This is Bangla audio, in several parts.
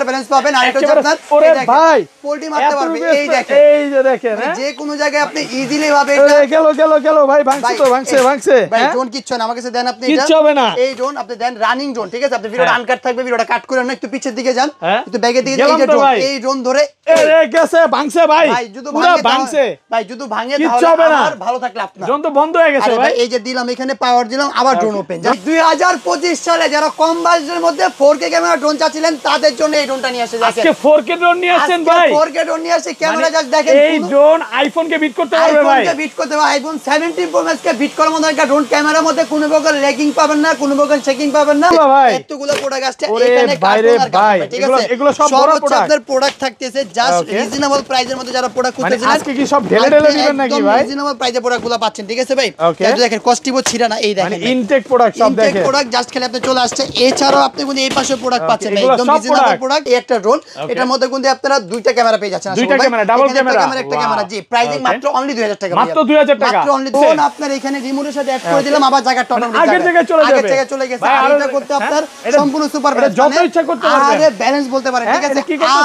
ব্যালেন্স পাবেন। আর এটা হচ্ছে আপনার ওরে ভাই পোল্টি মারতে পারবে। এই দেখেন, এই যে দেখেন যে কোনো জায়গায় আপনি ইজিলি ভাবে এটা গেল ভাই, ভাঙছে তো ভাঙছে ভাই। ড্রোন কিচ্ছু না, আমার কাছে দেন আপনি, কিচ্ছু হবে না। এই ড্রোন আপনি দেন রানিং ড্রোন, ঠিক আছে? আপনি ভিডিওটা আনকাট থাকবে, ভিডিওটা কাট করে না, একটু পিছের দিকে যান, একটু ব্যাগের দিকে যান। এই ড্রোন ধরে এ গেছে, ভাঙছে ভাই, পুরো ভাঙছে ভাই। যদি ভাঙে তাহলে আমার ভালো থাকলে আপনার ড্রোন তো বন্ধ হয়ে গেছে ভাই। এই যে দিলাম এখানে পাওয়ার দিলাম, আবার ড্রোন ওপেন। 2025 সালে যারা কম বাজেটের মধ্যে 4K ক্যামেরা ড্রোন চাচ্ছিলেন তাদের জন্য এই ড্রোনটা নিয়ে আসে। আজকে 4K ড্রোন নিয়ে আসেন ভাই, 4K ড্রোন নিয়ে আসে। ক্যামেরা জাস্ট দেখেন, এই ড্রোন আইফোন কে বিট করতে পারবে ভাই, আইফোন কে বিট করতে পারবে। আইফোন 17 প্রো ম্যাক্স কে বিট করার মতো একটা ড্রোন। ক্যামেরার মধ্যে কোনো প্রকার ল্যাগিং পাবেন না, কোনো প্রকার শেকিং পাবেন না। এতগুলো প্রোডাক্ট আসছে এখানে কার্টুন আর ভাই, ঠিক আছে? এগুলো সব বড় প্রোডাক্ট। আপনাদের প্রোডাক্ট থাকতেছে জাস্ট রিজনেবল প্রাইসের মধ্যে। যারা প্রোডাক্ট খুঁজতেছিলেন আজকে কি সব ঢেলে দিবেন নাকি ভাই? রিজনেবল প্রাইসে প্রোডাক্টগুলো পাচ্ছেন, ঠিক আছে ভাই? এই দেখেন কস্টিবো ছিড়া না, এই দেখেন ইনটেক প্রোডাক্ট সব দেখেন, ইনটেক প্রোডাক্ট জাস্ট খেলে আপনি চলে আসছে। এছাড়াও আপনি কিন্তু এই পাশে প্রোডাক্ট পাচ্ছেন একদম রিজনেবল প্রোডাক্ট। এই একটা ড্রোন, এটার মধ্যে কিন্তু আপনারা দুইটা ক্যামেরা পেয়ে যাচ্ছেন। দুইটা ক্যামেরা, ডাবল ক্যামেরা, একটা ক্যামেরা। জি, প্রাইসিং মাত্র অনলি 2000 টাকা, মাত্র 2000 টাকা। মাত্র অনলি। ড্রোন আপনার এখানে রিমোটের সাথে অ্যাড করে দিলাম, আবার জায়গাটা অটোমেটিক আগের জায়গায় চলে যাবে, আগের জায়গায় চলে গেছে। আর এটা করতে আপনার সম্পূর্ণ সুপার ব্যালেন্স, যত ইচ্ছা করতে পারবেন। আরে ব্যালেন্স বলতে পারেন, ঠিক আছে?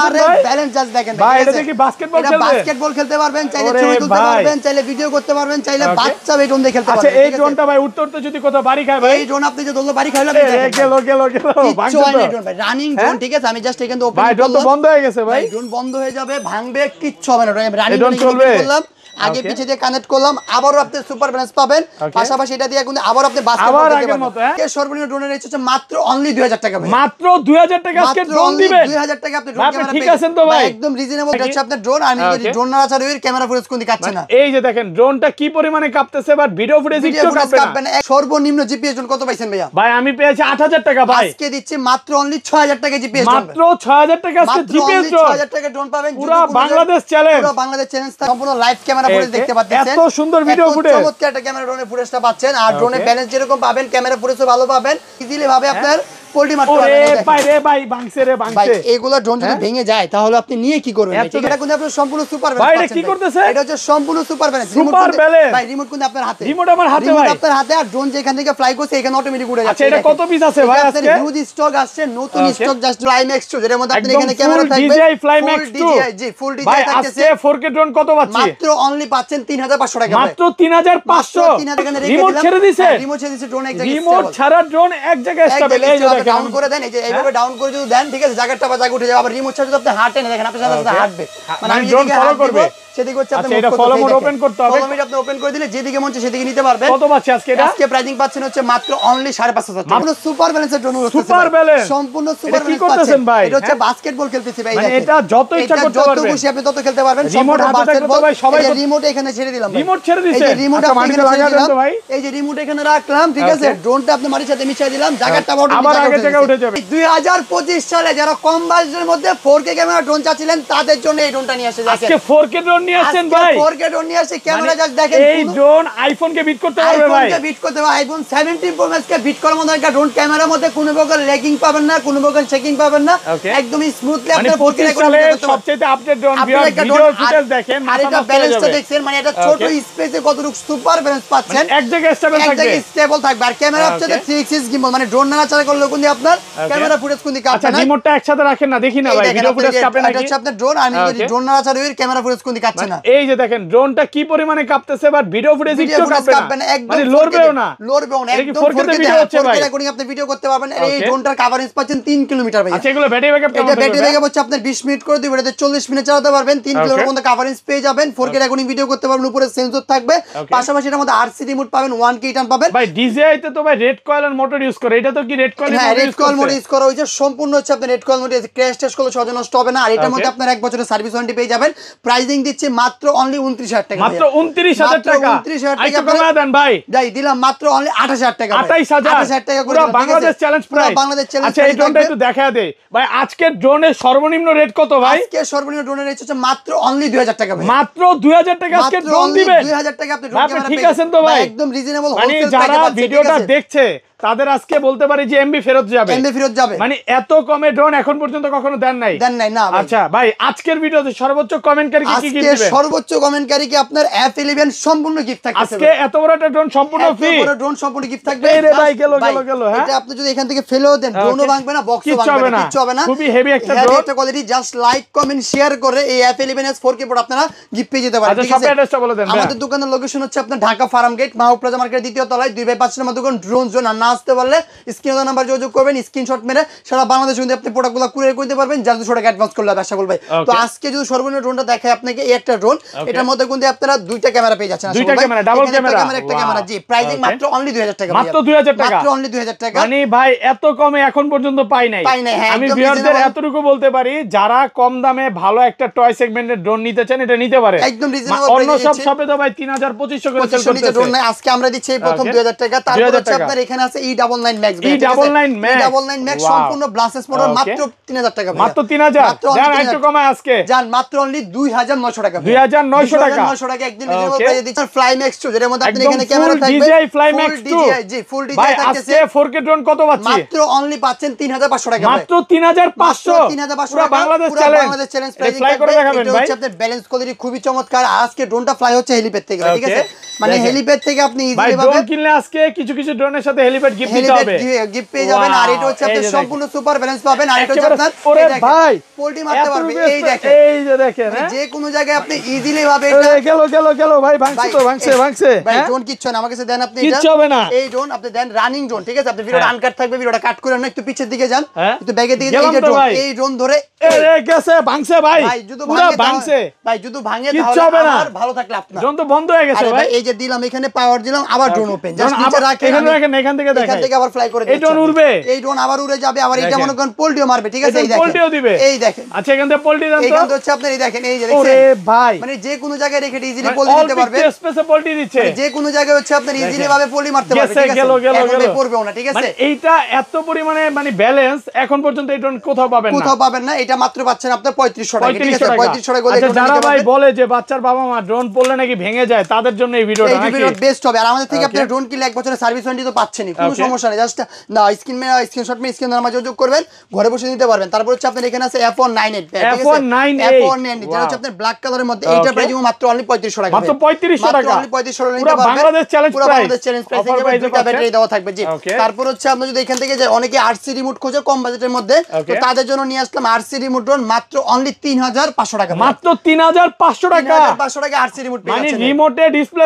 আরে ব্যালেন্স জাস্ট দেখেন ভাই, এটা কি বাস্কেটবল খেলবে? এটা বাস্কেটবল খেলতে পারবেন, চাইলে ছবি তুলতে পারবেন, চাইলে ভিডিও করতে পারবেন, চাইলে বাচ্চা বেটন দিয়ে খেলতে পারবেন। আচ্ছা, এই ড্রোনটা ভাই উঠতে উঠতে যদি কোথাও বাড়ি খায় ভাই, এই ড্রোন আপনি যে দোলো বাড়ি খাইলো গেল ভাঙছে তো ভাই। রানিং ড্রোন, ঠিক আছে? আমি জাস্ট এখান থেকে ওপেন ভাই, ড্রোন তো বন্ধ হয়ে গেছে ভাই, ড্রোন বন্ধ হয়ে যাবে, ভাঙবে, কিচ্ছু হবে না। রানিং ড্রোন চলবে, করলাম, আগে পিছে দিয়ে কানেক্ট করলাম, আবারও আপনি সুপার ব্যালেন্স পাবেন। পাশাপাশি এটা দিয়ে কিন্তু আবার আপনি বাস্কেটবল খেলতে পারবেন। এর সর্বনিম্ন ড্রোনের রেট হচ্ছে মাত্র অনলি 2000 টাকা ভাই, মাত্র 2000 টাকা আজকে ড্রোন দিবেন। 2000 টাকা আপনি ড্রোন ক্যামেরা ঠিক আছেন তো ভাই? একদম রিজনেবল হচ্ছে আপনার ড্রোন। আমি যদি ড্রোন না ছাড়া এর ক্যামেরা ফুটেজ কোন দিকে কাটছে না। এই যে দেখেন ড্রোনটা কি পরিমাণে কাঁপতেছে, বাট ভিডিও ফুটেজ একটু কাঁপবে না। সর্বনিম্ন জিপিএস ড্রোন কত পাইছেন ভাইয়া? ভাই আমি পেয়েছি 8000 টাকা ভাই, আজকে দিচ্ছি মাত্র অনলি 6000 টাকা জিপিএস ড্রোন, মাত্র 6000 টাকা আজকে জিপিএস ড্রোন। 6000 টাকা ড্রোন পাবেন। পুরো বাংলাদেশ চ্যালেঞ্জ, পুরো বাংলাদেশ চ্যালেঞ্জ, সম্পূর্ণ লাইভ ক্যামেরা ফুটেজ দেখতে পাচ্ছেন। এত সুন্দর ভিডিও ফুটেজ, চমৎকার একটা ক্যামেরা ড্রোনের ফুটেজটা পাচ্ছেন। আর ড্রোনের ব্যালেন্স যেরকম পাবেন, ক্যামেরা ফুটেজও ভালো পাবেন। ইজিলি ভাবে আপনার পোল্টি মারতে পারবেন। ভাই ভাঙছে রে, ভাঙছে। এগুলা ড্রোন যদি ভেঙে যায় তাহলে আপনি নিয়ে কি করবেন? এটা কিন্তু আপনার সম্পূর্ণ সুপার ব্যালেন্স ভাই, এটা কি করতেছে? এটা হচ্ছে সম্পূর্ণ সুপার ব্যালেন্স। সুপার ব্যালেন্স ভাই, রিমোট কিন্তু আপনার হাতে, রিমোট আমার হাতে ভাই, রিমোট আপনার হাতে। আর ড্রোন যেখান থেকে ফ্লাই করছে এখানে অটোমেটিক উড়ে যাচ্ছে। আচ্ছা, এটা কত পিস আছে ভাই আজকে? হিউজ স্টক আসছে, নতুন স্টক জাস্ট ফ্লাইম্যাক্স 2, এর মধ্যে আপনি এখানে ক্যামেরা থাকবে ডিজিআই ফ্লাইম্যাক্স 2। জি, ফুল ডিজিআই থাকতেছে। আজকে 4K ড্রোন কত পাচ্ছি? মাত্র অনলি পাচ্ছেন 3500 টাকা, মাত্র 3500। রিমোট ছেড়ে দিয়েছে, রিমোট ছেড়ে দিয়েছে। ড্রোন এক জায়গায় রিমোট ছাড়া ড্রোন এক জায়গায় স্টেবল। এই যে দেখেন ডাউন করে দেন, এই যে এইভাবে ডাউন করে যদি দেন, ঠিক আছে? জায়গাটা বা জায়গা উঠে যাবে। আবার রিমোট ছাড়া যদি আপনি হাঁটেন, দেখেন আপনার সাথে সাথে হাঁটবে, মানে আমি ড্রোন ফলো করবে, সেদিকে হচ্ছে আপনি এটা ফলো মোড ওপেন করতে হবে। ফলো মোড আপনি ওপেন করে দিলে যেদিকে মন চায় সেদিকে নিতে পারবেন। কত পাচ্ছি আজকে এটা? আজকে প্রাইসিং পাচ্ছেন হচ্ছে মাত্র অনলি 5500 টাকা। পুরো সুপার ব্যালেন্সের ড্রোন হচ্ছে, সুপার ব্যালেন্স, সম্পূর্ণ সুপার ব্যালেন্স। কি করতেছেন ভাই? এটা হচ্ছে বাস্কেটবল খেলতেছি ভাই, মানে এটা যত ইচ্ছা করতে পারবেন, যত খুশি আপনি তত খেলতে পারবেন। রিমোট হাতে থাকলে তো ভাই সবাই, রিমোট এখানে ছেড়ে দিলাম, রিমোট ছেড়ে দিয়েছে। এই যে রিমোট আপনি মাটিতে লাগা দেন তো ভাই, এই যে রিমোট এখানে রাখলাম, ঠিক আছে? ড্রোনটা আপনি মাটির সাথে মিশিয়ে দিলাম, জায়গাটা আবার আগে জায়গা উঠে যাবে। 2025 সালে যারা কম বাজেটের মধ্যে 4K ক্যামেরা ড্রোন চাচ্ছিলেন তাদের জন্য এই ড্রোনটা নিয়ে আসে। আজকে 4K ড্রোন নিয়ে আসেন ভাই, 4K ড্রোন নিয়ে আসে। ক্যামেরা জাস্ট দেখেন, এই ড্রোন আইফোন কে বিট করতে পারবে ভাই, আইফোন কে বিট করতে পারবে। আইফোন 17 প্রো ম্যাক্স কে বিট করার মতো একটা ড্রোন। ক্যামেরার মধ্যে কোনো প্রকার ল্যাগিং পাবেন না, কোনো প্রকার শেকিং পাবেন না, একদম স্মুথলি আপনার 25 সালের সবচেয়ে আপডেট ড্রোন। ভিডিও ফুটেজ দেখেন, আর এটা ব্যালেন্সটা দেখছেন, মানে এটা ছোট স্পেসে কতটুকু সুপার ব্যালেন্স পাচ্ছেন। এক জায়গায় স্টেবল থাকবে, এক জায়গায় স্টেবল থাকবে। আর ক্যামেরা হচ্ছে 3x গিম্বল, মানে ড্রোন নাড়াচাড়া করলে কিন্তু আপনার ক্যামেরা ফুটেজ কিন্তু কাঁপে না। আচ্ছা, রিমোটটা একসাথে রাখেন না, দেখি না ভাই ভিডিও ফুটেজ কাঁপে নাকি। এটা হচ্ছে আপনার ড্রোন, আর যদি ড্রোন নাড়াচাড়া এর ক্যামেরা ফুটেজ কিন্তু কাঁপছে না। এই যে দেখেন ড্রোনটা কি পরিমাণে কাঁপতেছে, বাট ভিডিও ফুটেজ একটু কাঁপবে না, মানে লড়বেও না, লড়বেও না। একদম 4K তে ভিডিও হচ্ছে ভাই, রেকর্ডিং আপনি ভিডিও করতে পারবেন। এই ড্রোনটার কভারেজ পাচ্ছেন 3 কিলোমিটার ভাই। আচ্ছা, এগুলো ব্যাটারি ব্যাকআপ কেমন? এটা ব্যাটারি ব্যাকআপ হচ্ছে আপনার 20 মিনিট করে দিবেন, এটাতে 40 মিনিট চালাতে পারবেন। 3 কিলোমিটার পর্যন্ত কভারেজ পেয়ে যাবেন। 4K রেকর্ডিং ভিডিও করতে পারবেন, উপরে সেন্সর থাকবে, পাশাপাশি এর মধ্যে RC রিমোট পাবেন, 1K টান পাবেন। ভাই DJI তে তো ভাই রেড কয়েল আর মোটর ইউজ করে, এটা তো কি রেড কয়েল? হ্যাঁ, রেড কয়েল মোড ইউজ করা হয়েছে। সম্পূর্ণ হচ্ছে আপনার রেড কয়েল মোডে ক্র্যাশ টেস্ট করলে সহজে নষ্ট হবে না। আর এটার মধ্যে আপনার 1 বছরের সার্ভিস ওয়ারেন্টি পেয়ে যাবেন। প্রাইসিং দিচ্ছে মাত্র অনলি 29000 টাকা, মাত্র 29000 টাকা। 29000 টাকা কমায় দেন ভাই, যাই দিলাম মাত্র অনলি 28000 টাকা। 28000 টাকা করে পুরো Bangladesh challenge price, Bangladesh challenge. আচ্ছা, এই ড্রোনটা একটু দেখা দে ভাই। আজকে ড্রোনের সর্বনিম্ন রেট কত ভাই? আজকে সর্বনিম্ন ড্রোনের রেট হচ্ছে মাত্র অনলি 2000 টাকা ভাই, মাত্র 2000 টাকা আজকে ড্রোন দিবেন। 2000 টাকা আপনি ড্রোন ক্যামেরা ঠিক আছেন তো ভাই? একদম রিজনেবল মানে হোলসেল যারা ভিডিওটা দেখছে তাদের আজকে বলতে পারি যে এমবি ফেরত যাবে। এমবি ফেরত যাবে। মানে এত কমে ড্রোন এখন পর্যন্ত কখনো দেন নাই? দেন নাই না ভাই। আচ্ছা ভাই, আজকের ভিডিওতে সর্বোচ্চ কমেন্টকারী কি গিফট দিবেন? সর্বোচ্চ কমেন্টকারীকে আপনার F11 সম্পূর্ণ গিফট থাকবে আজকে। এত বড় একটা ড্রোন সম্পূর্ণ ফ্রি, এত বড় ড্রোন সম্পূর্ণ গিফট থাকবে। এই রে ভাই, গেল হ্যাঁ। এটা আপনি যদি এখান থেকে ফেলেও দেন ড্রোনও ভাঙবে না, বক্সও ভাঙবে না, কিছু হবে না। খুবই হেভি একটা ড্রোন, একটা quality. Just like comment share করে এই F11s 4K প্রোডাক্ট আপনারা গিফট পেয়ে যেতে পারেন। আচ্ছা, সব অ্যাড্রেসটা বলে দেন। আমাদের দোকানের লোকেশন হচ্ছে আপনার ঢাকা ফার্ম গেট, মাহবুব প্লাজা মার্কেটের দ্বিতীয় তলায়, 2/5 নম্বর দোকান, ড্রোন জোন। আর না আসতে পারলে স্ক্রিনে নাম্বার যোগাযোগ করবেন, স্ক্রিনশট মেরে সারা বাংলাদেশ মধ্যে আপনি প্রোডাক্টগুলো কুরিয়ার করতে পারবেন, যার 200 টাকা অ্যাডভান্স করলে ব্যবসা করবে। তো আজকে যদি সর্বনিম্ন ড্রোনটা দেখায় আপনাকে, এই একটা ড্রোন, এটার মধ্যে কিন্তু আপনারা দুইটা ক্যামেরা পেয়ে যাচ্ছেন। দুইটা ক্যামেরা, ডাবল ক্যামেরা, একটা ক্যামেরা। জি, প্রাইসিং মাত্র অনলি 2000 টাকা। মাত্র 2000 টাকা, মাত্র অনলি 2000 টাকা। মানে ভাই এত কমে এখন পর্যন্ত পাই নাই। আমি ভিউয়ারদের এতটুকু বলতে পারি, যারা কম দামে ভালো একটা টয় সেগমেন্টের ড্রোন নিতে চান, এটা নিতে পারে একদম রিজনেবল। অন্য সব শপে তো ভাই 3000-2500 করে সেল করতেছে। ড্রোন নাই, আজকে আমরা দিচ্ছি প্রথম 2000 টাকা। তারপর হচ্ছে আপনার এখানে আছে E99 Max। E99 Max সম্পূর্ণ ব্লাসেস মডেল, মাত্র 3000 টাকা। মাত্র 3000। জান একটু কমায় আজকে, জান মাত্র অনলি 2900 টাকা। 2900 টাকা, 2900 টাকা একদম রিজনেবল প্রাইসে দিচ্ছি। ফ্লাই ম্যাক্স 2 যেটার মধ্যে আপনি এখানে ক্যামেরা থাকবে, DJI ফ্লাই ম্যাক্স 2। জি, ফুল DJI ভাই থাকতেছে। আজকে 4K ড্রোন কত পাচ্ছি? মাত্র অনলি পাচ্ছেন 3500 টাকা। মাত্র 3500। 3500 পুরো টাকা। বাংলাদেশ চ্যালেঞ্জ প্রাইসিং ফ্লাই করে দেখাবেন ভাই। হচ্ছে আপনার ব্যালেন্স কোয়ালিটি খুবই চমৎকার। আজকে ড্রোনটা ফ্লাই হচ্ছে হেলিপ্যাড থেকে, ঠিক আছে? মানে হেলিপ্যাড থেকে আপনি ইজিলি ভাবে ড্রোন কিনলে আজকে কিছু কিছু ড্রোনের সাথে হেলিপ্যাড গিফট দিতে হবে, গিফট পেয়ে যাবেন। আর এটা হচ্ছে আপনি সম্পূর্ণ সুপার ব্যালেন্স পাবেন। আর এটা হচ্ছে আপনার ওরে ভাই পোল্টি মারতে পারবে। এই দেখেন, এই যে দেখেন, যে কোনো জায়গায় আপনি ইজিলি ভাবে এটা গেল ভাই, ভাঙছে ভাই। ড্রোন কিচ্ছু না, আমার কাছে দেন আপনি, কিচ্ছু হবে না। এই ড্রোন আপনি দেন রানিং ড্রোন, ঠিক আছে? আপনি ভিডিওটা আনকাট থাকবে, ভিডিওটা কাট করে না, একটু পিছের দিকে যান, একটু ব্যাগের দিকে যান। এই ড্রোন ধরে গেছে, ভাঙছে ভাই, পুরো ভাঙছে ভাই। যদি ভাঙে তাহলে আমার ভালো থাকলে আপনার ড্রোন তো বন্ধ হয়ে গেছে ভাই। এই যে দিলাম এখানে পাওয়ার দিলাম, আবার ড্রোন ওপেন, জাস্ট নিচে রাখেন, এখান থেকে দেখেন, এখান থেকে আবার ফ্লাই করে এই ড্রোন উড়বে, এই ড্রোন আবার উড়ে যাবে, আবার এটা মনে করেন পোল্টিও মারবে, ঠিক আছে? এই দেখেন, পোল্টিও দিবে, এই দেখেন। আচ্ছা, এখান থেকে পোল্টি দেন তো। এখান থেকে হচ্ছে আপনার এই দেখেন, এই যে দেখেন, ওরে ভাই, মানে যে কোনো জায়গায় রেখে ইজিলি পোল্টি দিতে পারবে। স্পেসে পোল্টি দিচ্ছে, যে কোনো জায়গায় হচ্ছে আপনার ইজিলি ভাবে পোল্টি মারতে পারবে, ঠিক আছে? গেল পড়বেও না, ঠিক আছে? মানে এইটা এত পরিমাণে মানে ব্যালেন্স এখন পর্যন্ত এই ড্রোন কোথাও পাবেন না। এটা মাত্র পাচ্ছেন আপনার 3500 টাকা, ঠিক আছে? 3500 টাকা। আচ্ছা, যারা ভাই বলে যে বাচ্চার বাবা মা ড্রোন পড়লে নাকি ভেঙে যায়, তাদের জন্য এই ভিডিওটা নাকি বেস্ট হবে। আর আমাদের থেকে আপনারা ড্রোন কিনলে 1 বছরের সার্ভিস ওয়ারেন্টি তো পাচ্ছেনই, কোনো সমস্যা নেই। জাস্ট না স্ক্রিনশট মে স্ক্রিন নাম্বার যোগাযোগ করবেন, ঘরে বসে নিতে পারবেন। তারপর হচ্ছে আপনার এখানে আছে F198, ঠিক আছে? F198 যেটা হচ্ছে আপনার ব্ল্যাক কালারের মধ্যে, এইটা প্রাইস মাত্র অনলি 3500 টাকা। মাত্র 3500 টাকা, অনলি 3500 টাকা নিতে পুরো পারবেন। Bangladesh challenge price, Bangladesh challenge price থেকে দুটো ব্যাটারি দেওয়া থাকবে। জি, তারপর হচ্ছে আপনি যদি এখান থেকে অনেকে আরসি রিমোট খোঁজে কম বাজেটের মধ্যে, তো তাদের জন্য নিয়ে আসলাম আরসি রিমোট ড্রোন, মাত্র অনলি 3500 টাকা। মাত্র 3500 টাকা, 3500 টাকা আরসি রিমোট পেয়ে যাচ্ছেন, মানে রিমোটে ডিসপ্লে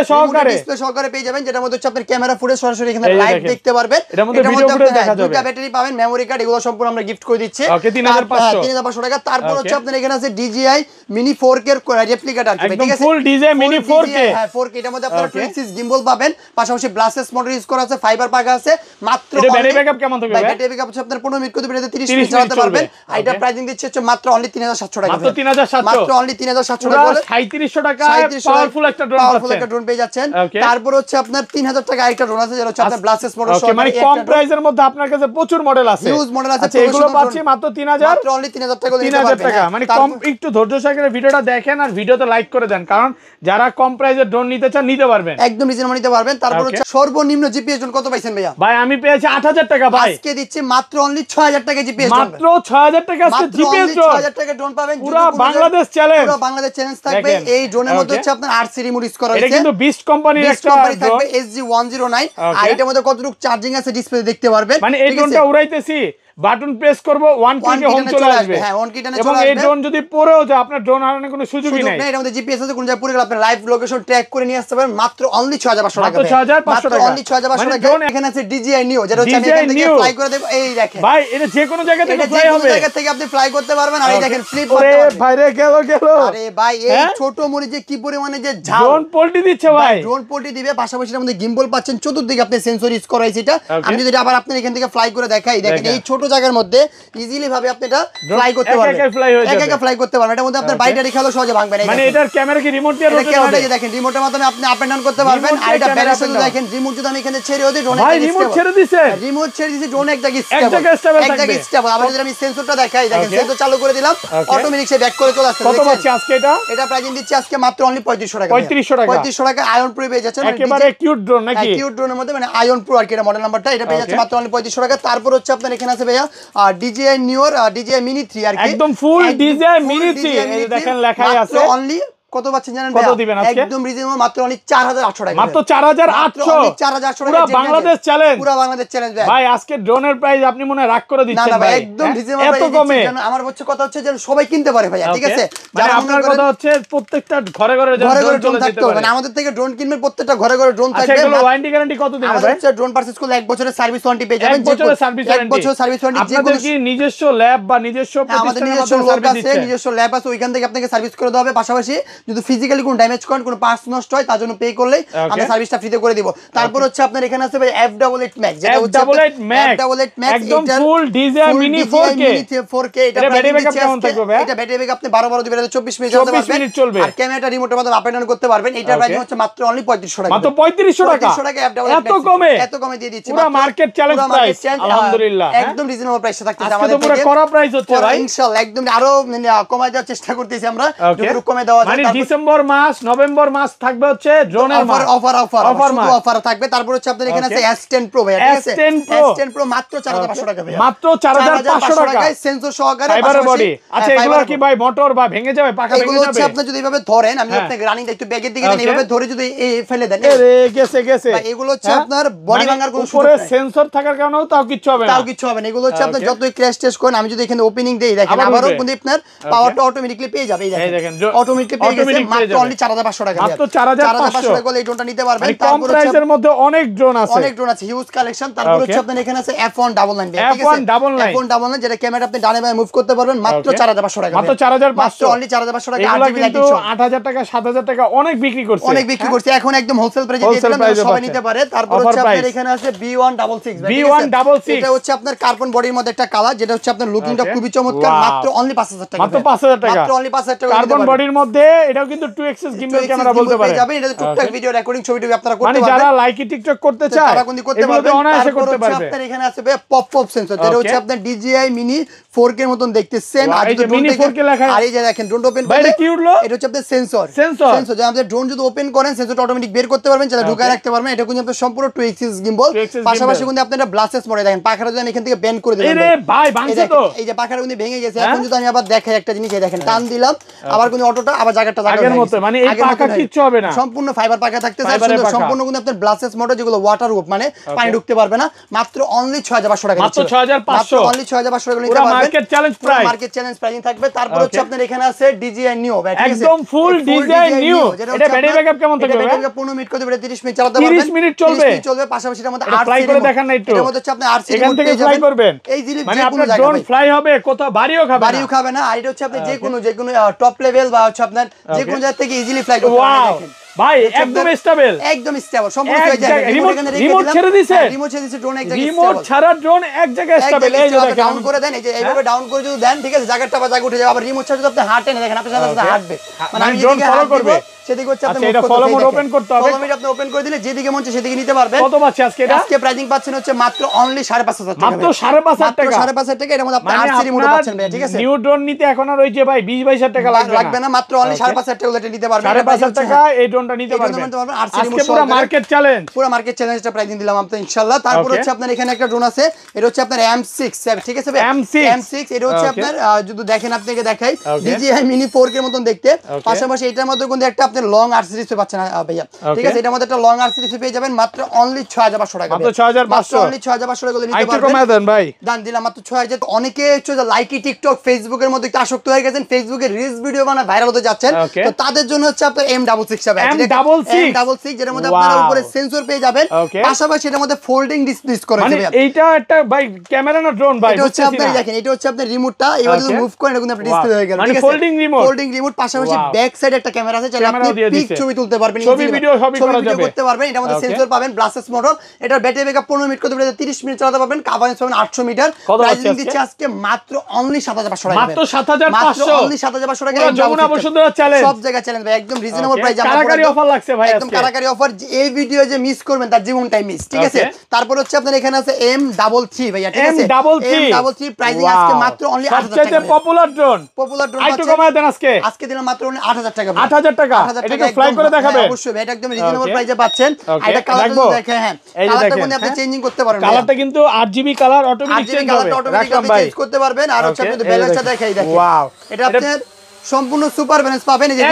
সহকারে পেয়ে যাবেন, যেটার মধ্যে হচ্ছে আপনার ক্যামেরা ফুটেজ সরাসরি এখানে লাইভ দেখতে পারবেন। এটার মধ্যে ভিডিও ফুটেজ দেখা যাবে, দুটো ব্যাটারি পাবেন, মেমরি কার্ড, এগুলো সম্পূর্ণ আমরা গিফট করে দিচ্ছি। ওকে, 3500 টাকা। তারপর হচ্ছে আপনার এখানে আছে DJI মিনি 4K এর রেপ্লিকাটা আসবে, ঠিক আছে? ফুল DJI মিনি 4K, হ্যাঁ 4K। এটার মধ্যে আপনারা 26 গিম্বল পাবেন, পাশাপাশি ব্লাসলেস মোটর ইউজ করা আছে, ফাইবার পাকা আছে। মাত্র এটা ব্যাটারি ব্যাকআপ কেমন থাকবে? ব্যাটারি ব্যাকআপ হচ্ছে আপনার 15 মিনিট করে বেরিয়ে 30 মিনিট চালাতে পারবেন। আর এটা প্রাইসিং দিচ্ছে হচ্ছে মাত্র অনলি 3700 টাকা। মাত্র 3700, মাত্র অনলি 3700 টাকা বলে 3700 টাকায় পাওয়ারফুল একটা ড্রোন পেয়ে যাচ্ছেন। তারপর হচ্ছে আপনার 3000 টাকা আরেকটা ড্রোন আছে, যেটা হচ্ছে আপনার ব্লাসলেস মোটর সহ, মানে কম প্রাইসের মধ্যে আপনার কাছে প্রচুর মডেল আছে, হিউজ মডেল আছে। আচ্ছা, এগুলো পাচ্ছি মাত্র 3000, মাত্র অনলি 3000 টাকা দিতে 3000 টাকা। পারবেন। মানে কম, একটু ধৈর্য সহকারে ভিডিওটা দেখেন আর ভিডিওতে লাইক করে দেন, কারণ যারা কম প্রাইসের ড্রোন নিতে চান নিতে পারবেন, একদম রিজনেবল নিতে পারবেন। তারপর হচ্ছে সর্বনিম্ন জিপিএস ড্রোন কত পাইছেন ভাইয়া? ভাই আমি পেয়েছি 8000 টাকা ভাই, আজকে দিচ্ছি মাত্র অনলি 6000 টাকা জিপিএস ড্রোন, মাত্র 6000 টাকা আজকে জিপিএস ড্রোন, 6000 টাকা ড্রোন পাবেন। পুরো বাংলাদেশ চ্যালেঞ্জ, পুরো বাংলাদেশ চ্যালেঞ্জ থাকবে। এই ড্রোনের মধ্যে হচ্ছে আপনার আরসি রিমোট ইউজ করা হয়েছে, এটা কিন্তু বিস্ট কোম্পানির একটা থাকবে SG109। আর এটার মধ্যে কতটুকু চার্জিং আছে ডিসপ্লে দেখতে পারবেন। মানে এই ড্রোনটা উড়াইতেছি, বাটন প্রেস করব, ওয়ান ক্লিকে হোম চলে আসবে। হ্যাঁ, ওয়ান ক্লিকে এবং এই ড্রোন যদি পড়েও যায় আপনার ড্রোন হারানোর কোনো সুযোগই নাই। এর মধ্যে জিপিএস আছে, কোন জায়গায় পড়ে গেলে আপনি লাইভ লোকেশন ট্র্যাক করে নিয়ে আসতে পারবেন মাত্র অনলি 6500 টাকা। মাত্র 6500 টাকা, অনলি 6500 টাকা। এখানে আছে DJI Neo, যেটা হচ্ছে আমি এখান থেকে ফ্লাই করে দেব। এই দেখেন ভাই, এটা যে কোনো জায়গা থেকে ফ্লাই হবে, যে কোনো জায়গা থেকে আপনি ফ্লাই করতে পারবেন। আর এই দেখেন ফ্লিপ করতে পারবেন। ভাই রে গেল। আরে ভাই, এই ছোট মরি যে কি পরিমাণে যে ঝাল, ড্রোন পোল্টি দিচ্ছে ভাই, ড্রোন পোল্টি দিবে, পাশাপাশি এর মধ্যে গিম্বল পাচ্ছেন, চতুর্দিকে আপনি সেন্সর ইউজ করা হয়েছে। এটা আমি যদি আবার আপনি এখান থেকে ফ্লাই করে দেখাই, দেখেন এই ছোট জায়গার মধ্যে ইজিলি ভাবে আপনি এটা ফ্লাই করতে পারবেন, একা ফ্লাই করতে পারবেন। এটার মধ্যে আপনার বাইরে রেখালো সহজে ভাঙবে না। মানে এটার ক্যামেরা কি রিমোট দিয়ে রোটেট হবে? এটা দেখেন রিমোটের মাধ্যমে আপনি আপ এন্ড ডাউন করতে পারবেন। আর এটা ব্যালেন্স শুধু দেখেন রিমোট যদি আমি এখানে ছেড়েও দিই ড্রোন ভাই রিমোট ছেড়ে দিছে, রিমোট ছেড়ে দিছি ড্রোন এক জায়গায় স্টেবল। আবার যদি আমি সেন্সরটা দেখাই, দেখেন সেন্সর চালু করে দিলাম অটোমেটিক সে ব্যাক করে চলে আসছে। কত পাচ্ছি আজকে এটা প্রাইস দিচ্ছি আজকে মাত্র অনলি 3500 টাকা। 3500 টাকা আয়ন প্রো পেয়ে যাচ্ছেন, একেবারে কিউট ড্রোন নাকি? কিউট ড্রোনের মধ্যে মানে আয়ন প্রো আর কি এটা মডেল নাম্বারটা। এটা পেয়ে যাচ্ছে মাত্র অনলি 3500 টাকা। তারপর হচ্ছে আপনার এখানে আছে ভাইয়া DJI নিওর DJI মিনি 3 আর কি, একদম ফুল DJI মিনি 3 এই দেখেন লেখাই আছে। অনলি কত পাচ্ছেন জানেন কত দিবেন আজকে? একদম রিজনেবল মাত্র অনলি 4800 টাকা। মাত্র 4800, 4800 টাকা। পুরো বাংলাদেশ চ্যালেঞ্জ, পুরো বাংলাদেশ চ্যালেঞ্জ ভাই। আজকে ড্রোনের প্রাইস আপনি মনে রাগ করে দিচ্ছেন ভাই, একদম রিজনেবল প্রাইস। এত কমে আমার হচ্ছে কথা হচ্ছে যে সবাই কিনতে পারে ভাই, ঠিক আছে? যারা আপনার কথা হচ্ছে প্রত্যেকটা ঘরে ঘরে ড্রোন থাকতে হবে, মানে আমাদের থেকে ড্রোন কিনবেন প্রত্যেকটা ঘরে ঘরে ড্রোন থাকবে। আচ্ছা, এগুলো ওয়ারেন্টি গ্যারান্টি কত দিন ভাই? হচ্ছে ড্রোন পারচেজ করলে 1 বছরের সার্ভিস ওয়ারেন্টি পেয়ে যাবেন। 1 বছরের সার্ভিস ওয়ারেন্টি, 1 বছর সার্ভিস ওয়ারেন্টি। আপনাদের কি নিজস্ব ল্যাব বা নিজস্ব প্রতিষ্ঠানের মাধ্যমে সার্ভিস দিচ্ছেন? নিজস্ব ল্যাব আছে, ওইখান থেকে আপনাকে সার্ভিস করে দেওয়া হবে। পাশাপাশি যদি ফিজিক্যালি কোনো ড্যামেজ করেন, কোনো পার্টস নষ্ট হয়, তার জন্য পে করলে আমরা সার্ভিসটা ফ্রিতে করে দিব। তারপর হচ্ছে আপনার এখানে আছে ভাই F88 Max, যেটা হচ্ছে F88 Max একদম ফুল DJI মিনি 4K। এটা ব্যাটারি ব্যাকআপ কেমন থাকবে ভাই? এটা ব্যাটারি ব্যাকআপ আপনি 12 দিবেন, 24 মিনিট চলতে পারবেন। আর ক্যামেরাটা রিমোটের মাধ্যমে আপ এন্ড ডাউন করতে পারবেন। এটা প্রাইস হচ্ছে মাত্র অনলি 3500 টাকা। মাত্র 3500 টাকা। এত কমে দিয়ে দিচ্ছি। পুরো মার্কেট চ্যালেঞ্জ প্রাইস, আলহামদুলিল্লাহ। একদম রিজনেবল প্রাইসে থাকতেছে আমাদের কাছে। পুরো করা প্রাইস হচ্ছে ভাই, ইনশাআল্লাহ একদম আরো কমায় দেওয়ার চেষ্টা করতেছি আমরা, যতটুকু কমে দেওয়া যায়। মানে ডিসেম্বর মাস, নভেম্বর মাস থাকবে হচ্ছে ড্রোনের অফার থাকবে। তারপর হচ্ছে আপনাদের এখানে আছে S10 Pro ভাই, ঠিক আছে? S10 Pro মাত্র 4500 টাকা ভাই, মাত্র 4500 টাকা সেন্সর সহকারে, ফাইবার বডি। আচ্ছা, এগুলো কি ভাই মোটর বা ভেঙে যাবে, পাখা ভেঙে যাবে? এগুলো হচ্ছে আপনি যদি এইভাবে ধরেন, আমি আপনাকে রানিং একটু ব্যাগের দিকে দেন, এইভাবে ধরে যদি এই ফেলে দেন, আরে গেছে ভাই এগুলো হচ্ছে আপনার বডি ভাঙার কোনো সুযোগ নেই। সেন্সর থাকার কারণেও তাও কিচ্ছু হবে না, এগুলো হচ্ছে আপনি যতই ক্র্যাশ টেস্ট করেন, আমি যদি এখানে ওপেনিং দেই, দেখেন আবারও কিন্তু আপনার পাওয়ারটা অটোমেটিক্যালি পেয়ে যাবে। এই দেখেন অটোমেটিক্যালি পেয়ে গেছে মাত্র অনলি 4500 টাকা। মাত্র 4500 টাকা এই ড্রোনটা নিতে পারবেন। তারপর প্রাইসের মধ্যে অনেক ড্রোন আছে, হিউজ কালেকশন। তারপর হচ্ছে আপনার এখানে আছে F199, ঠিক আছে? F199 যেটা ক্যামেরা আপনি ডানে বামে মুভ করতে পারবেন, মাত্র 4500 টাকা। মাত্র 4500, অনলি 4500 টাকা। এগুলো কিন্তু 8000 টাকা 7000 টাকা অনেক বিক্রি করছে, এখন একদম হোলসেল প্রাইসে দিয়ে দিলাম, সবাই নিতে পারে। তারপর হচ্ছে আপনার এখানে আছে B166, এটা হচ্ছে আপনার কার্বন বডির মধ্যে একটা কালার, যেটা হচ্ছে আপনার লুকিংটা খুবই চমৎকার। মাত্র অনলি 5000 টাকা, মাত্র 5000 টাকা, মাত্র অনলি 5000 টাকা। কার্বন বডির মধ্যে এটাও কিন্তু 2 এক্সিস গিম্বল ক্যামেরা বলতে পারেন। এটা টুকটাক ভিডিও রেকর্ডিং ছবি আপনারা করতে পারবেন, মানে যারা লাইকি টিকটক করতে চায় তারা কিন্তু করতে পারবে, অনায়াসে করতে পারবে। আপনার এখানে আছে পপ সেন্সর, যেটা হচ্ছে আপনার DJI মিনি 4K এর মতন দেখতে সেম। আর যদি মিনি 4K লেখা, আর এই যে দেখেন ড্রোন ওপেন করলে এটা কি উঠলো, এটা হচ্ছে আপনার সেন্সর, যে আপনি ড্রোন যদি ওপেন করেন, সেন্সরটা অটোমেটিক বের করতে পারবেন, যেটা ঢুকায় রাখতে পারবেন। এটা কিন্তু আপনার সম্পূর্ণ 2 এক্সিস গিম্বল। পাশাপাশি কিন্তু আপনি এটা ব্লাস্টেস মোডে দেখেন, পাখাটা যদি আমি এখান থেকে বেন্ড করে দিলাম, আরে ভাই ভাঙছে তো, এই যে পাখাটা কিন্তু ভেঙে গেছে। এখন যদি আমি আবার দেখাই একটা জিনিস, এই দেখেন টান দিলাম, আবার কিন্তু অটোটা আবার জায়গাটা আগের মতো, মানে এই পাখা কিচ্ছু হবে না, সম্পূর্ণ ফাইবার পাখা থাকতেছে। সম্পূর্ণ কিন্তু আপনার ব্লাস্টেস মোড, যেগুলো ওয়াটার প্রুফ, মানে পানি ঢুকতে পারবে না। মাত্র অনলি 6500 টাকা, মাত্র 6500, অনলি 6500 টাকা নিতে পারবেন। Market challenge price, market challenge pricing থাকবে। তারপর হচ্ছে আপনার এখানে আছে DJI নিও, একদম ফুল DJI নিও। এটা ব্যাটারি ব্যাকআপ কেমন থাকবে? ব্যাটারি ব্যাকআপ 15 মিনিট করে 30 মিনিট চালাতে পারবেন, 30 মিনিট চলবে। পাশাপাশি এর মধ্যে ফ্লাই করে দেখান না একটু, এর মধ্যে হচ্ছে আপনি RC এখান থেকে ফ্লাই করবেন, এই জিনিস মানে আপনার ড্রোন ফ্লাই হবে, কোথাও বাড়িও খাবে না। আর এটা হচ্ছে আপনি যে কোনো টপ লেভেল বা হচ্ছে আপনার যে কোনো জায়গা থেকে ইজিলি ফ্লাই করতে পারবেন ভাই। একদম স্টেবল সম্পূর্ণ হয়ে যায়। রিমোট ছেড়ে দিয়েছে, ড্রোন এক জায়গায় রিমোট ছাড়া ড্রোন এক জায়গায় স্টেবল। এই যে দেখেন ডাউন করে দেন, এই যে এইভাবে ডাউন করে যদি দেন, ঠিক আছে, জায়গাটা বা জায়গা উঠে যাবে। আবার রিমোট ছাড়া যদি আপনি হাঁটেন, দেখেন আপনার সাথে হাঁটবে, মানে আমি ড্রোন ফলো করবে, সেদিকে হচ্ছে আপনি এটা ফলো মোড ওপেন করতে হবে। ফলো মোড আপনি ওপেন করে দিলে যেদিকে মন চায় সেদিকে নিতে পারবেন। কত পাচ্ছে আজকে এটা? আজকে প্রাইসিং পাচ্ছেন হচ্ছে মাত্র অনলি 5500 টাকা, মাত্র 5500 টাকা, 5500 টাকা। এর মধ্যে আপনি RC রিমোট পাচ্ছেন ভাই, ঠিক আছে? নিউ ড্রোন নিতে এখন আর ওই যে ভাই 20-22 টাকা লাগবে না, মাত্র অনলি 5500 টাকা এটা নিতে পারবেন। 5500 টাকা এই ড্রোনটা নিতে পারবেন। আজকে পুরো মার্কেট চ্যালেঞ্জটা প্রাইসিং দিলাম আপনাদের ইনশাআল্লাহ। তারপর হচ্ছে আপনার এখানে একটা ড্রোন আছে, এটা হচ্ছে আপনার M6, ঠিক আছে ভাই? M6 এটা হচ্ছে আপনার যদি দেখেন, আপনাকে দেখাই, DJI মিনি 4K এর মতন দেখতে। পাশাপাশি এটার মধ্যে কিন্তু একটা আপনি লং RC ডিসপ্লে পাচ্ছেন ভাইয়া, ঠিক আছে? এটার মধ্যে একটা লং RC ডিসপ্লে পেয়ে যাবেন মাত্র অনলি 6500 টাকা, মাত্র 6500, অনলি 6500 টাকা নিতে পারবেন। একটু কমায় দেন ভাই, দান দিলাম মাত্র 6000। অনেকে হচ্ছে লাইকি টিকটক ফেসবুকের মধ্যে একটু আসক্ত হয়ে গেছেন, ফেসবুকে রিলস ভিডিও বানায় ভাইরাল হতে যাচ্ছেন, তো তাদের জন্য হচ্ছে আপনার M66 হবে, M66 যেটার মধ্যে আপনারা উপরে সেন্সর পেয়ে যাবেন, পাশাপাশি এটার মধ্যে ফোল্ডিং ডিসপ্লে করে মানে এইটা একটা ভাই ক্যামেরা না ড্রোন ভাই, এটা হচ্ছে আপনারা দেখেন, এটা হচ্ছে আপনার রিমোটটা এইভাবে যদি মুভ করেন, এটা কিন্তু আপনার ডিসপ্লে হয়ে গেল, মানে ঠিক আছে? ফোল্ডিং রিমোট, পাশাপাশি ব্যাক সাইডে একটা ক্যামেরা আছে, যেটা আপনি দিয়ে দিয়েছে ছবি তুলতে পারবেন ছবি ভিডিও সবই করা যাবে করতে পারবেন এটার মধ্যে সেন্সর পাবেন ব্লাস্টেস মোটর এটার ব্যাটারি ব্যাকআপ 15 মিনিট করতে পারবেন 30 মিনিট চালাতে পারবেন কভারেজ পাবেন 800 মিটার প্রাইসিং দিচ্ছে আজকে মাত্র অনলি 7500 টাকা মাত্র 7500 মাত্র অনলি 7500 টাকা যমুনা বসুন্ধরা চ্যালেঞ্জ সব জায়গা চ্যালেঞ্জ ভাই একদম রিজনেবল প্রাইস আমরা কারাকারি অফার লাগছে ভাই একদম কারাকারি অফার এই ভিডিও যে মিস করবেন তার জীবনটাই মিস ঠিক আছে তারপর হচ্ছে আপনার এখানে আছে M33 ভাইয়া ঠিক আছে M33 প্রাইসিং আজকে মাত্র অনলি 8000 টাকা সবচেয়ে পপুলার ড্রোন আইটো কমায় দেন আজকে দিলাম মাত্র অনলি 8000 টাকা 8000 টাকা এটা ফ্লাই করে দেখাবে অবশ্যই ভাই এটা একদম রিজনেবল প্রাইসে পাচ্ছেন এটা কালারটা দেখেন হ্যাঁ কালারটা কিন্তু আপনি চেঞ্জিং করতে পারবেন কালারটা কিন্তু RGB কালার অটোমেটিক চেঞ্জ হবে চেঞ্জ করতে পারবেন আর হচ্ছে আপনি ব্যালেন্সটা দেখাই দেখেন ওয়াও এটা আপনার সম্পূর্ণ সুপার ব্যালেন্স পাবেন এই যে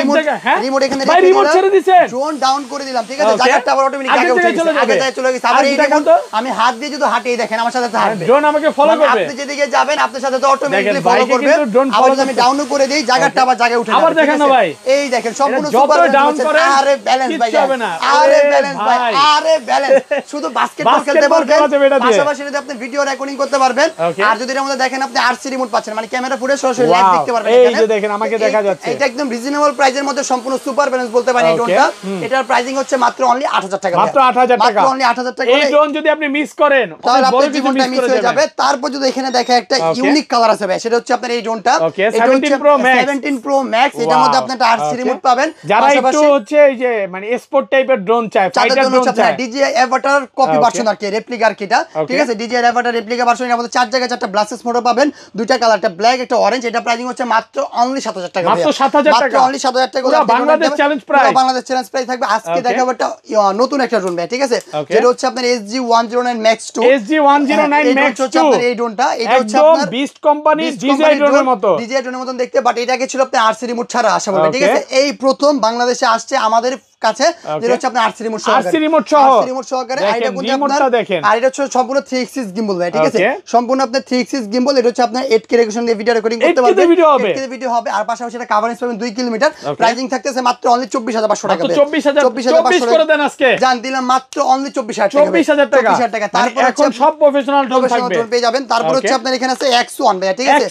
রিমোট এখানে ভাই রিমোট ছেড়ে দিবেন ড্রোন ডাউন করে দিলাম ঠিক আছে জায়গাটা আবার অটোমেটিক আগে উঠে যাবে আগে যায় চলে গেছে আবার এই দেখুন আমি হাত দিয়ে যদি হাঁটিয়ে দেখেন আমার সাথে হাঁটবে ড্রোন আমাকে ফলো করবে আপনি যেদিকে যাবেন আপনার সাথে তো অটোমেটিক্যালি ফলো করবে আবার যদি আমি ডাউন করে দেই জায়গাটা আবার জায়গায় উঠে যাবে আবার দেখেন না ভাই এই দেখেন সম্পূর্ণ সুপার ডাউন করে আরে ব্যালেন্স ভাই আরে ব্যালেন্স ভাই আরে ব্যালেন্স শুধু বাস্কেটবল খেলতে পারবেন পাশাপাশি যদি আপনি ভিডিও রেকর্ডিং করতে পারবেন আর যদি এর মধ্যে দেখেন আপনি আরসি রিমোট পাচ্ছেন মানে ক্যামেরা ফুটেজ সরাসরি লাইভ দেখতে পারবেন এই যে দেখেন আমাকে দেখা যাচ্ছে এটা একদম রিজনেবল প্রাইসের মধ্যে সম্পূর্ণ সুপার ব্যালেন্স বলতে পারেন এই ড্রোনটা এটার প্রাইসিং হচ্ছে মাত্র অনলি 8000 টাকা মাত্র 8000 টাকা মাত্র অনলি 8000 টাকা এই ড্রোন যদি আপনি মিস করেন তাহলে আপনার জীবনটা মিস হয়ে যাবে তারপর যদি এখানে দেখা একটা ইউনিক কালার আছে ভাই সেটা হচ্ছে আপনার এই ড্রোনটা এটা 17 প্রো ম্যাক্স 17 প্রো ম্যাক্স এটার মধ্যে আপনি একটা আরসি রিমোট পাবেন যারা একটু হচ্ছে এই যে মানে স্পোর্ট টাইপের ড্রোন চায় ফাইটার ড্রোন চায় DJI Avatar কপি ভার্সন আর কি রেপ্লিকা আর কিটা ঠিক আছে DJI Avatar রেপ্লিকা ভার্সন এর মধ্যে চার জায়গায় চারটা ব্লাস্টেস মোটর পাবেন দুইটা কালার একটা ব্ল্যাক একটা অরেঞ্জ এটা প্রাইসিং হচ্ছে মাত্র অনলি 7000 টাকা মাত্র 7000 টাকা মাত্র অনলি 7000 টাকা Bangladesh challenge price Bangladesh challenge price থাকবে আজকে দেখাবো একটা নতুন একটা ড্রোন ভাই ঠিক আছে যেটা হচ্ছে আপনার SG109 Max 2 SG109 Max 2 হচ্ছে আপনার এই ড্রোনটা এটা হচ্ছে আপনার বিস্ট কোম্পানি DJI ড্রোনের মতো DJI ড্রোনের মতো দেখতে বাট এটা আগে ছিল আপনার আরসি রিমোট ছাড়া আসা বলবে ঠিক আছে এই প্রথম বাংলাদেশে আসছে আমাদের কাছে যেটা হচ্ছে আপনার আরসি রিমোট সহকারে আরসি রিমোট সহ আরসি রিমোট সহকারে এটা কিন্তু আপনার দেখেন আর এটা হচ্ছে সম্পূর্ণ 3 axis gimbal ভাই ঠিক আছে সম্পূর্ণ আপনার 3 axis gimbal এটা হচ্ছে আপনার 8K রেজোলিউশন দিয়ে ভিডিও রেকর্ডিং করতে পারবেন 8K ভিডিও হবে আর পাশাপাশি এটা কভারেজ পাবেন 2 কিলোমিটার প্রাইসিং থাকতেছে মাত্র অনলি 24500 টাকা মাত্র 24500 করে দেন আজকে জান দিলাম মাত্র অনলি 24000 টাকা 24000 টাকা তারপর এখন সব প্রফেশনাল ড্রোন থাকবে পেয়ে যাবেন তারপর হচ্ছে আপনার এখানে আছে X1 ভাই ঠিক আছে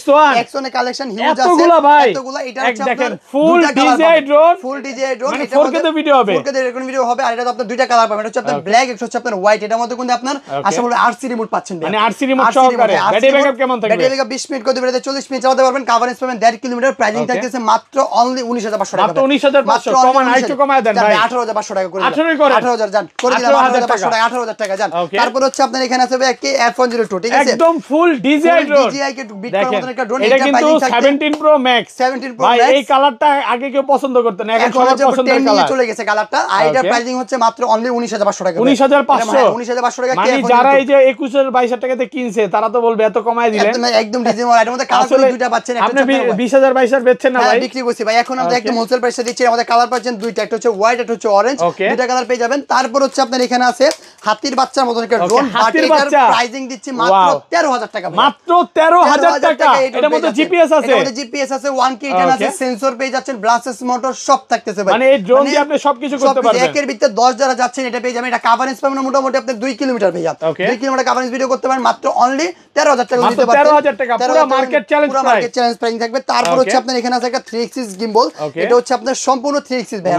X1 এর কালেকশন হিউজ আছে এতগুলা এটা হচ্ছে আপনার ফুল DJI ড্রোন ফুল DJI ড্রোন মানে 4K তে ভিডিও হবে 4K তে রেকর্ডিং ভিডিও হবে আর এটা আপনার দুইটা কালার পাবেন এটা হচ্ছে আপনার ব্ল্যাক এটা হচ্ছে আপনার হোয়াইট এটার মধ্যে কিন্তু আপনার আশা করি আরসি রিমোট পাচ্ছেন মানে আরসি রিমোট সহকারে ব্যাটারি ব্যাকআপ কেমন থাকবে ব্যাটারি ব্যাকআপ 20 মিনিট করে দিবেন 40 মিনিট চালাতে পারবেন কভারেজ পাবেন 1.5 কিলোমিটার প্রাইসিং থাকতেছে মাত্র অনলি 19500 টাকা মাত্র 19500 কমান আইটো কমায় দেন ভাই 18500 টাকা করে 18 করে 18000 জান করে দিলাম 18500 টাকা 18000 টাকা জান তারপর হচ্ছে আপনার এখানে আছে ভাই F102 ঠিক আছে একদম ফুল DJI ড্রোন DJI কে বিট করার মত একটা ড্রোন এটা কিন্তু 17 প্রো ম্যাক্স 17 প্রো ভাই ম্যাক্স এই কালারটা আগে কেউ পছন্দ করতে না এখন সবার পছন্দের কালার চলে গেছে কালারটা আর এটা প্রাইসিং হচ্ছে মাত্র অনলি 19500 টাকা 19500 টাকা মানে যারা এই যে 21000 22000 টাকাতে কিনছে তারা তো বলবে এত কমায় দিলেন একদম রিজনেবল এর মধ্যে কালার দুইটা পাচ্ছেন একটা আপনি 20000 22000 বেচছেন না ভাই বিক্রি করছি ভাই এখন আমরা একদম হোলসেল প্রাইসে দিচ্ছি আমাদের কালার পাচ্ছেন দুইটা একটা হচ্ছে হোয়াইট একটা হচ্ছে অরেঞ্জ দুইটা কালার পেয়ে যাবেন তারপর হচ্ছে আপনার এখানে আছে হাতির বাচ্চার মতন একটা ড্রোন বাট এটার প্রাইসিং দিচ্ছি মাত্র 13000 টাকা মাত্র 13000 টাকা এটার মধ্যে জিপিএস আছে এটার মধ্যে জিপিএস আছে 1K রিটার্ন আছে সেন্সর পেয়ে যাচ্ছেন ব্লাস্টেস মোটর সব থাকতেছে ভাই মানে এই ড্রোন দিয়ে আপনি সবকিছু করতে পারবেন একের ভিতরে 10 যারা যাচ্ছেন এটা পেয়ে যাবেন এটা কভারেজ পাবেন মোটামুটি আপনি 2 কিলোমিটার পেয়ে যাবেন 2 কিলোমিটার কভারেজ ভিডিও করতে পারেন মাত্র অনলি 13000 টাকা দিতে পারবেন 13000 টাকা পুরো মার্কেট চ্যালেঞ্জ প্রাইস পুরো মার্কেট চ্যালেঞ্জ প্রাইস থাকবে তারপর হচ্ছে আপনার এখানে আছে একটা 3 axis gimbal এটা হচ্ছে আপনার সম্পূর্ণ 3 axis ভাই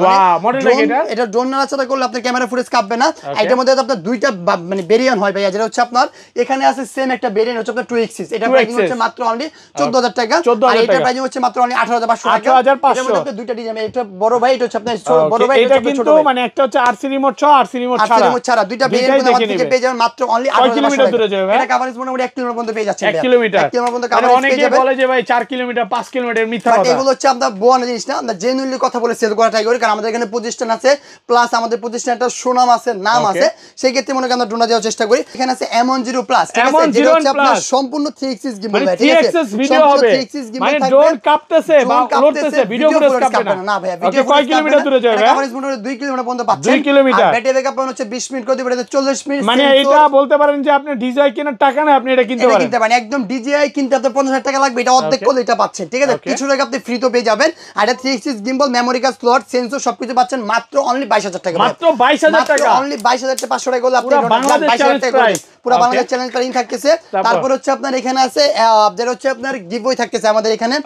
এটা ড্রোন নাড়াচাড়া করলে আপনার ক্যামেরা ফুটেজ কাটবে না এটার মধ্যে আপনার দুইটা মানে ভেরিয়েন্ট হয় ভাই যেটা হচ্ছে আপনার এখানে আছে সেম একটা ভেরিয়েন্ট হচ্ছে আপনার 2 axis এটা প্রাইস হচ্ছে মাত্র অনলি 14000 টাকা আর এটা প্রাইস হচ্ছে মাত্র অনলি 18500 টাকা 18500 এর মধ্যে আপনার দুইটা ডিজাইন এটা বড় ভাই এটা হচ্ছে আপনার বড় ভাই এটা কিন্তু মানে একটা হচ্ছে আরসি রিমোট ছাড়া দুইটা ভেরিয়েন্ট আমাদের থেকে পেয়ে যাবেন মাত্র অনলি 8 কিলোমিটার দূরে যাবে এটা কভারেজ মোটামুটি 1 কিলোমিটার পর্যন্ত পেয়ে যাচ্ছেন 1 কিলোমিটার পর্যন্ত কভারেজ পেয়ে যাবেন অনেকে বলে যে ভাই 4 কিলোমিটার 5 কিলোমিটার মিথ্যা কথা এগুলো হচ্ছে আমরা বোয়ানা জিনিস না আমরা জেনুইনলি কথা বলে সেল করা ট্রাই করি কারণ আমাদের এখানে প্রতিষ্ঠান আছে প্লাস আমাদের প্রতিষ্ঠানটা সুনাম আছে নাম আছে সেই ক্ষেত্রে মনে করি আমরা ড্রোন দেওয়ার চেষ্টা করি এখানে আছে M10 প্লাস ঠিক আছে যেটা হচ্ছে আপনার সম্পূর্ণ 3 axis gimbal ভাই ঠিক আছে 3 axis ভিডিও হবে মানে ড্রোন কাঁপতেছে বা উড়তেছে ভিডিও ফুটেজ কাঁপবে না না ভাই ভিডিও কয় কিলোমিটার দূরে যাবে কভারেজ মোটামুটি 2 কিলোমিটার পর্যন্ত পাচ্ছেন 2 কিলোমিটার আর ব্যাটারি ব্যাকআপ হচ্ছে 20 মিনিট করে দিবে 40 মিনিট মানে এটা বলতে পারেন যে আপনি DJI কেনার টাকা না আপনি এটা কিনতে পারেন একদম DJI কিনতে আপনার 50000 টাকা লাগবে এটা অর্ধেক করলে এটা পাচ্ছেন ঠিক আছে কিছু টাকা আপনি ফ্রি তো পেয়ে যাবেন আর এটা 3 axis gimbal memory card slot sensor সবকিছু পাচ্ছেন মাত্র অনলি 22000 টাকা মাত্র 22000 টাকা অনলি 22500 টাকা করলে আপনি বাংলাদেশ চ্যালেঞ্জ প্রাইস পুরো বাংলাদেশ চ্যালেঞ্জ প্রাইজিং থাকতেছে। তারপর হচ্ছে আপনার এখানে আছে যেটা হচ্ছে আপনার গিভওয়ে থাকতেছে আমাদের এখানে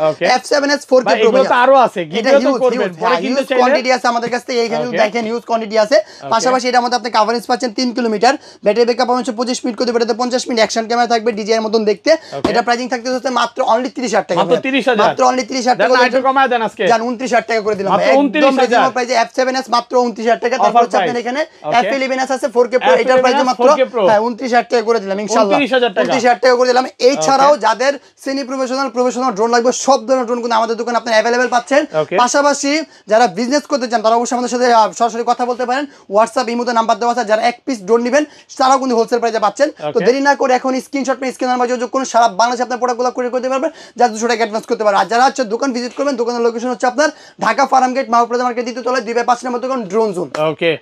F7s 4K Pro এটা আরো আছে, গিভওয়ে তো করবেন পরে কিন্তু চাইলে কোয়ান্টিটি আছে আমাদের কাছে, এইখানে দেখেন হিউজ কোয়ান্টিটি আছে। পাশাপাশি এটার মধ্যে আপনি কভারেজ পাচ্ছেন 3 কিলোমিটার, ব্যাটারি ব্যাকআপ পাবেন 25 মিনিট করে, ব্যাটারিতে 50 মিনিট, অ্যাকশন ক্যামেরা থাকবে ডিজিআই এর মতন দেখতে। এটা প্রাইজিং থাকতেছে হচ্ছে মাত্র অনলি 30,000 টাকা, মাত্র 30,000, মাত্র অনলি 30,000 টাকা। একটু কমায় দেন আজকে, জান 29,000 টাকা করে দিলাম, মাত্র একদম রিজনেবল প্রাইসে F7s মাত্র 29,000 টাকা। তারপর হচ্ছে আপনার এখানে F11s আছে 4K Pro, এটার প্রাইস মাত্র 29,000 টাকা করে দিলাম ইনশাআল্লাহ, 29,000 টাকা করে দিলাম। এছাড়াও যাদের সেমি প্রফেশনাল ড্রোন লাগবে সব ধরনের ড্রোন কিন্তু আমাদের দোকানে আপনি अवेलेबल পাচ্ছেন। পাশাপাশি যারা বিজনেস করতে চান তারা অবশ্যই আমাদের সাথে সরাসরি কথা বলতে পারেন, হোয়াটসঅ্যাপ ইমোতে নাম্বার দেওয়া আছে। যারা এক পিস ড্রোন নেবেন তারাও কিন্তু হোলসেল প্রাইসে পাচ্ছেন। তো দেরি না করে এখন স্ক্রিনশট নিয়ে স্ক্রিন নাম্বার যোগাযোগ করুন, সারা বাংলাদেশে আপনার প্রোডাক্টগুলো কুরিয়ার করতে পারবেন, যা 200 টাকা অ্যাডভান্স করতে পারবেন। আর যারা হচ্ছে দোকান ভিজিট করবেন, দোকানের লোকেশন হচ্ছে আপনার ঢাকা ফার্ম গেট মাহবুব প্লাজা মার্কেট দ্বিতীয় তলায় 2/5 নম্বর দোকান ড্রোন জোন। ওকে।